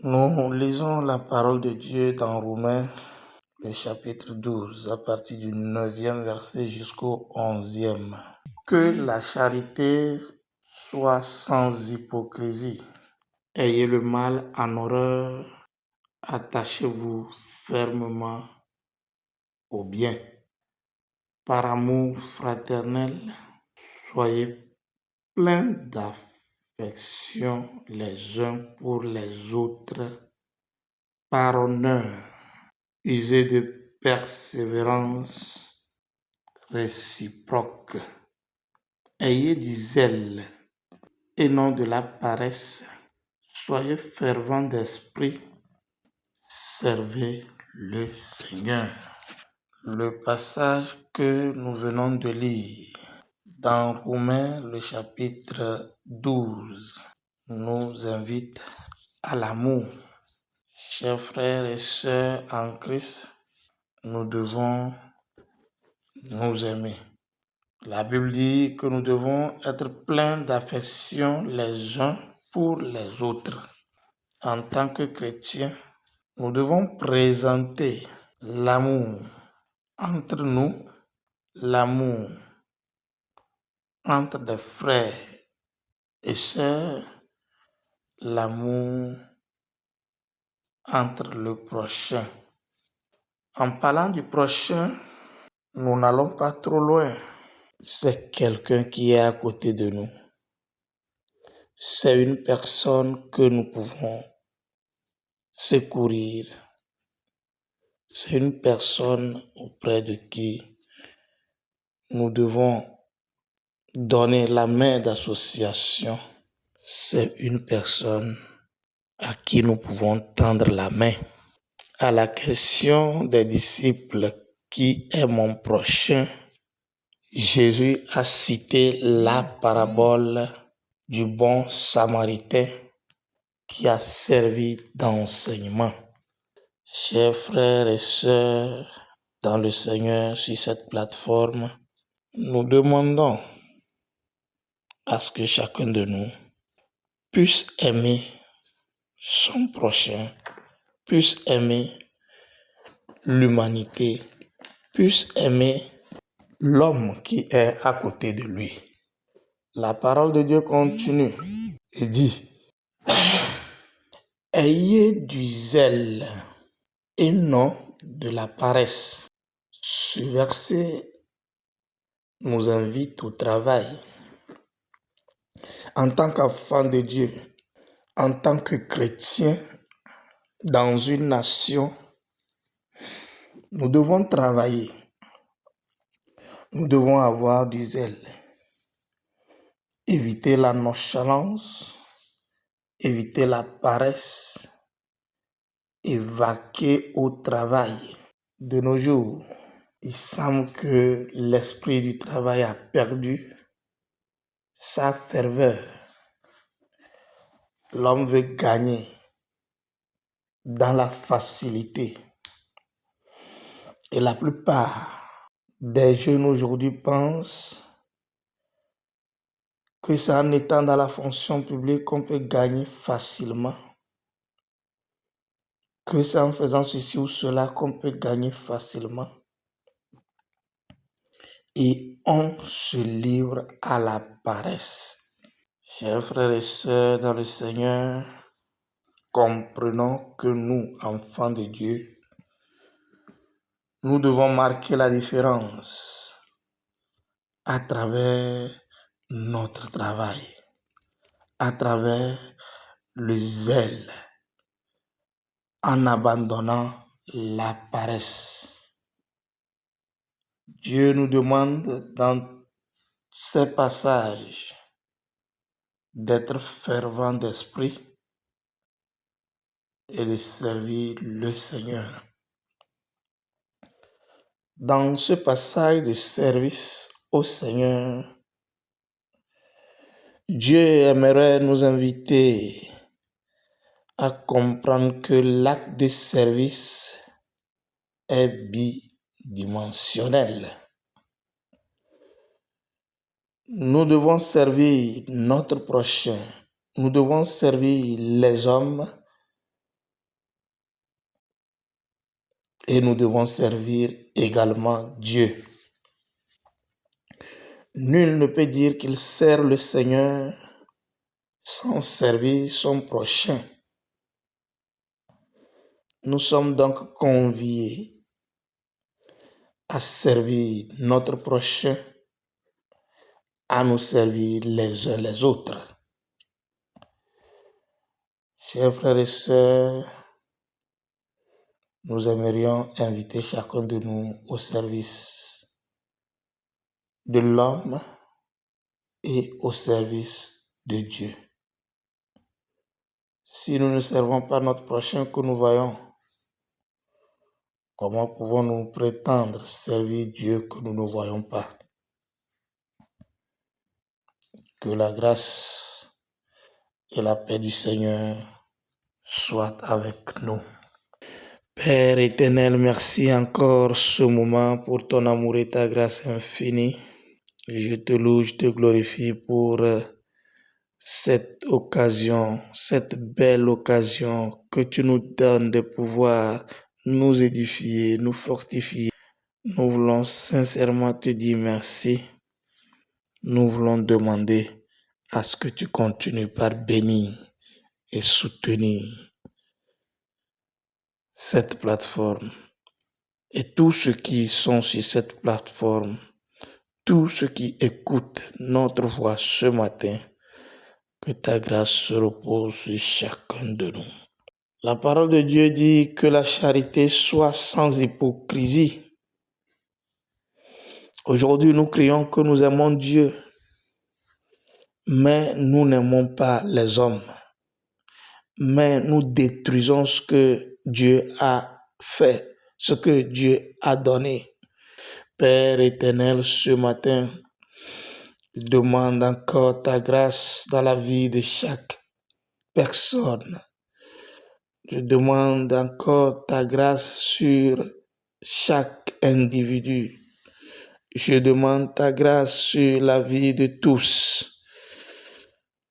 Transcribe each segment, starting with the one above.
Nous lisons la parole de Dieu dans Romains, le chapitre 12, à partir du 9e verset jusqu'au 11e. Que la charité soit sans hypocrisie. Ayez le mal en horreur, attachez-vous fermement au bien. Par amour fraternel, soyez pleins d'affection les uns pour les autres. Par honneur, usez de persévérance réciproque. Ayez du zèle et non de la paresse. Soyez fervents d'esprit. Servez le Seigneur. Le passage que nous venons de lire dans Romains, le chapitre 12, nous invite à l'amour. Chers frères et sœurs en Christ, nous devons nous aimer. La Bible dit que nous devons être pleins d'affection les uns pour les autres. En tant que chrétiens, nous devons présenter l'amour entre nous, l'amour entre des frères et sœurs, l'amour entre le prochain. En parlant du prochain, nous n'allons pas trop loin. C'est quelqu'un qui est à côté de nous. C'est une personne que nous pouvons secourir. C'est une personne auprès de qui nous devons donner la main d'association. C'est une personne à qui nous pouvons tendre la main. À la question des disciples, qui est mon prochain? Jésus a cité la parabole du bon samaritain qui a servi d'enseignement. Chers frères et sœurs dans le Seigneur sur cette plateforme, nous demandons à ce que chacun de nous puisse aimer son prochain, puisse aimer l'humanité, puisse aimer l'homme qui est à côté de lui. La parole de Dieu continue et dit: ayez du zèle et non de la paresse. Ce verset nous invite au travail. En tant qu'enfant de Dieu, en tant que chrétien, dans une nation, nous devons travailler. Nous devons avoir du zèle. Éviter la nonchalance, éviter la paresse et vaquer au travail. De nos jours, il semble que l'esprit du travail a perdu sa ferveur. L'homme veut gagner dans la facilité. Et la plupart des jeunes aujourd'hui pensent que c'est en étant dans la fonction publique qu'on peut gagner facilement, que c'est en faisant ceci ou cela qu'on peut gagner facilement. Et on se livre à la paresse. Chers frères et sœurs dans le Seigneur, comprenons que nous, enfants de Dieu, nous devons marquer la différence à travers notre travail, à travers le zèle, en abandonnant la paresse. Dieu nous demande dans ces passages d'être fervents d'esprit et de servir le Seigneur. Dans ce passage de service au Seigneur, Dieu aimerait nous inviter à comprendre que l'acte de service est bidimensionnel. Nous devons servir notre prochain. Nous devons servir les hommes et nous devons servir également Dieu. Nul ne peut dire qu'il sert le Seigneur sans servir son prochain. Nous sommes donc conviés à servir notre prochain, à nous servir les uns les autres. Chers frères et sœurs, nous aimerions inviter chacun de nous au service de l'homme et au service de Dieu. Si nous ne servons pas notre prochain que nous voyons, comment pouvons-nous prétendre servir Dieu que nous ne voyons pas? Que la grâce et la paix du Seigneur soient avec nous. Père éternel, merci encore ce moment pour ton amour et ta grâce infinie. Je te loue, je te glorifie pour cette occasion, cette belle occasion que tu nous donnes de pouvoir nous édifier, nous fortifier. Nous voulons sincèrement te dire merci. Nous voulons demander à ce que tu continues par bénir et soutenir cette plateforme et tous ceux qui sont sur cette plateforme, tous ceux qui écoutent notre voix ce matin, que ta grâce se repose sur chacun de nous. La parole de Dieu dit que la charité soit sans hypocrisie. Aujourd'hui, nous crions que nous aimons Dieu, mais nous n'aimons pas les hommes. Mais nous détruisons ce que Dieu a fait, ce que Dieu a donné. Père éternel, ce matin, je demande encore ta grâce dans la vie de chaque personne. Je demande encore ta grâce sur chaque individu. Je demande ta grâce sur la vie de tous.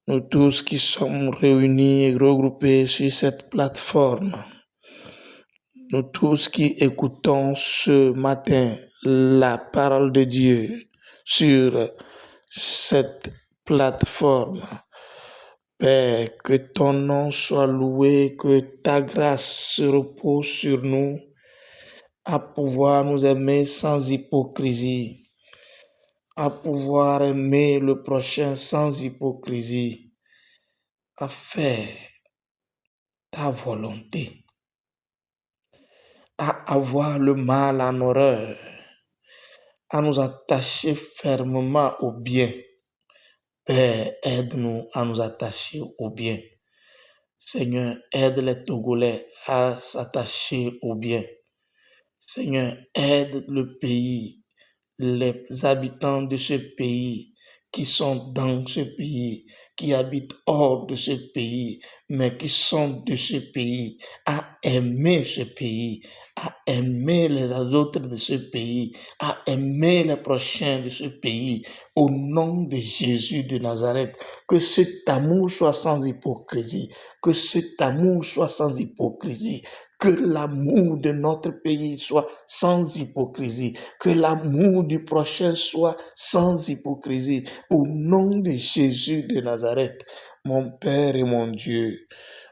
Nous tous qui sommes réunis et regroupés sur cette plateforme. Nous tous qui écoutons ce matin la parole de Dieu sur cette plateforme. Père, que ton nom soit loué, que ta grâce se repose sur nous, à pouvoir nous aimer sans hypocrisie, à pouvoir aimer le prochain sans hypocrisie, à faire ta volonté, à avoir le mal en horreur, à nous attacher fermement au bien. Père, aide-nous à nous attacher au bien. Seigneur, aide les Togolais à s'attacher au bien. Seigneur, aide le pays, les habitants de ce pays qui sont dans ce pays, qui habitent hors de ce pays, mais qui sont de ce pays, à aimer ce pays, à aimer les autres de ce pays, à aimer les prochains de ce pays, au nom de Jésus de Nazareth. Que cet amour soit sans hypocrisie, que cet amour soit sans hypocrisie, que l'amour de notre pays soit sans hypocrisie, que l'amour du prochain soit sans hypocrisie, au nom de Jésus de Nazareth. Mon Père et mon Dieu,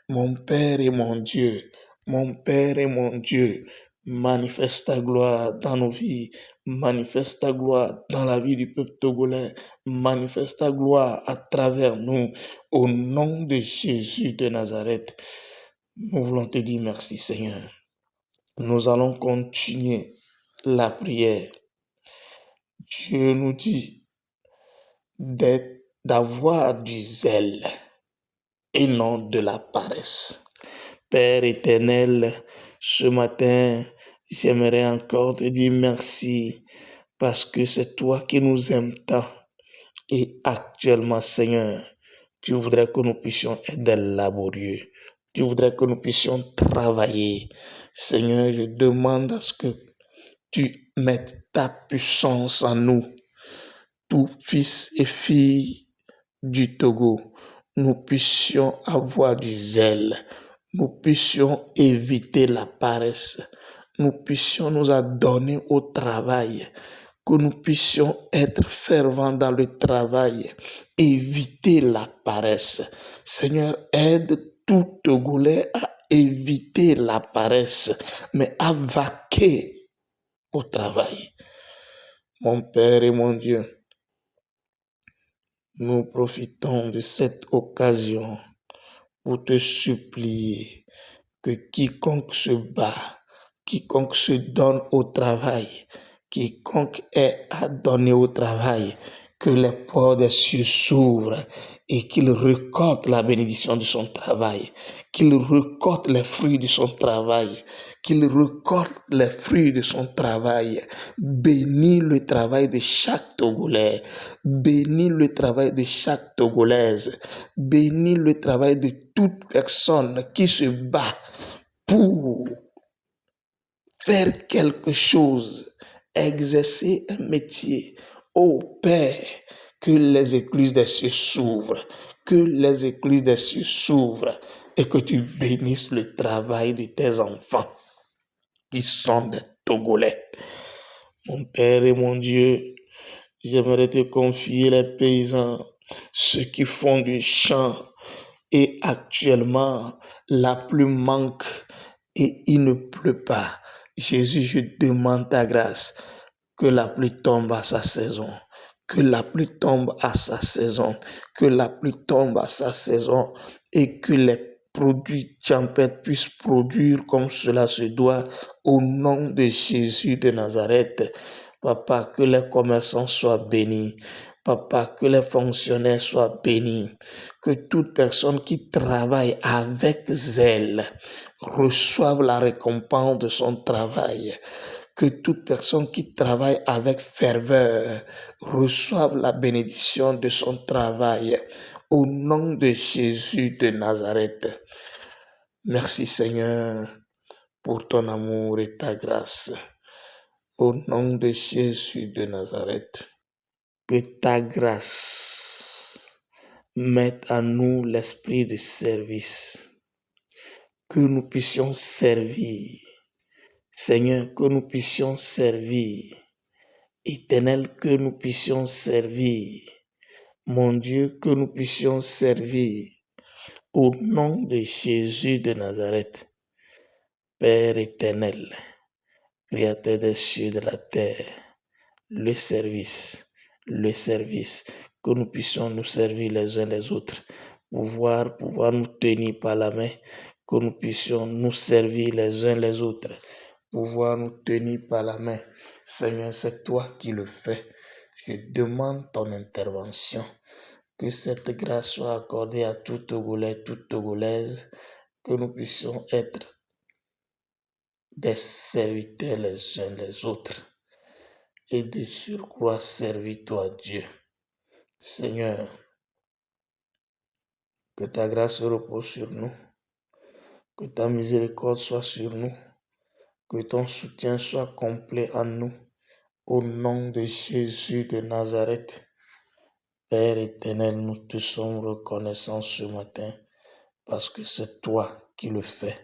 mon Père et mon Dieu, mon Père et mon Dieu, manifeste ta gloire dans nos vies, manifeste ta gloire dans la vie du peuple togolais, manifeste ta gloire à travers nous, au nom de Jésus de Nazareth. Nous voulons te dire merci, Seigneur. Nous allons continuer la prière. Dieu nous dit d'avoir du zèle et non de la paresse. Père éternel, ce matin, j'aimerais encore te dire merci parce que c'est toi qui nous aimes tant. Et actuellement, Seigneur, tu voudrais que nous puissions être des laborieux. Tu voudrais que nous puissions travailler. Seigneur, je demande à ce que tu mettes ta puissance en nous. Tout fils et fille du Togo, nous puissions avoir du zèle. Nous puissions éviter la paresse. nous puissions nous adonner au travail, que nous puissions être fervents dans le travail, éviter la paresse. Seigneur, aide tout Togolais à éviter la paresse, mais à vaquer au travail. Mon Père et mon Dieu, nous profitons de cette occasion pour te supplier que quiconque se bat, quiconque se donne au travail, quiconque est à donner au travail, que les portes des cieux s'ouvrent et qu'il récolte la bénédiction de son travail, qu'il récolte les fruits de son travail, qu'il récolte les fruits de son travail. Bénis le travail de chaque Togolais, bénis le travail de chaque Togolaise, bénis le travail de toute personne qui se bat pour faire quelque chose, exercer un métier. Ô Père, que les écluses des cieux s'ouvrent, que les écluses des cieux s'ouvrent et que tu bénisses le travail de tes enfants qui sont des Togolais. Mon Père et mon Dieu, j'aimerais te confier les paysans, ceux qui font du champ et actuellement la pluie manque et il ne pleut pas. Jésus, je demande ta grâce, que la pluie tombe à sa saison, que la pluie tombe à sa saison, que la pluie tombe à sa saison et que les produits champêtres puissent produire comme cela se doit au nom de Jésus de Nazareth. Papa, que les commerçants soient bénis. Papa, que les fonctionnaires soient bénis. Que toute personne qui travaille avec zèle reçoive la récompense de son travail. Que toute personne qui travaille avec ferveur reçoive la bénédiction de son travail. Au nom de Jésus de Nazareth. Merci Seigneur pour ton amour et ta grâce. Au nom de Jésus de Nazareth. Que ta grâce mette en nous l'esprit de service. Que nous puissions servir. Seigneur, que nous puissions servir. Éternel, que nous puissions servir. Mon Dieu, que nous puissions servir. Au nom de Jésus de Nazareth. Père éternel, Créateur des cieux et de la terre, le service, que nous puissions nous servir les uns les autres, pouvoir nous tenir par la main, que nous puissions nous servir les uns les autres, pouvoir nous tenir par la main. Seigneur, c'est toi qui le fais. Je demande ton intervention. Que cette grâce soit accordée à tout Togolais, toute Togolaise, que nous puissions être des serviteurs les uns les autres et de surcroît servir toi Dieu. Seigneur, que ta grâce repose sur nous, que ta miséricorde soit sur nous, que ton soutien soit complet en nous, au nom de Jésus de Nazareth. Père éternel, nous te sommes reconnaissants ce matin parce que c'est toi qui le fais,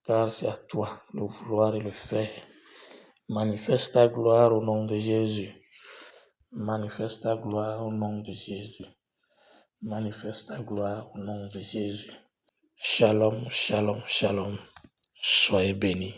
car c'est à toi le vouloir et le faire. Manifeste ta gloire au nom de Jésus. Manifeste ta gloire au nom de Jésus. Manifeste ta gloire au nom de Jésus. Shalom, shalom, shalom. Soyez bénis.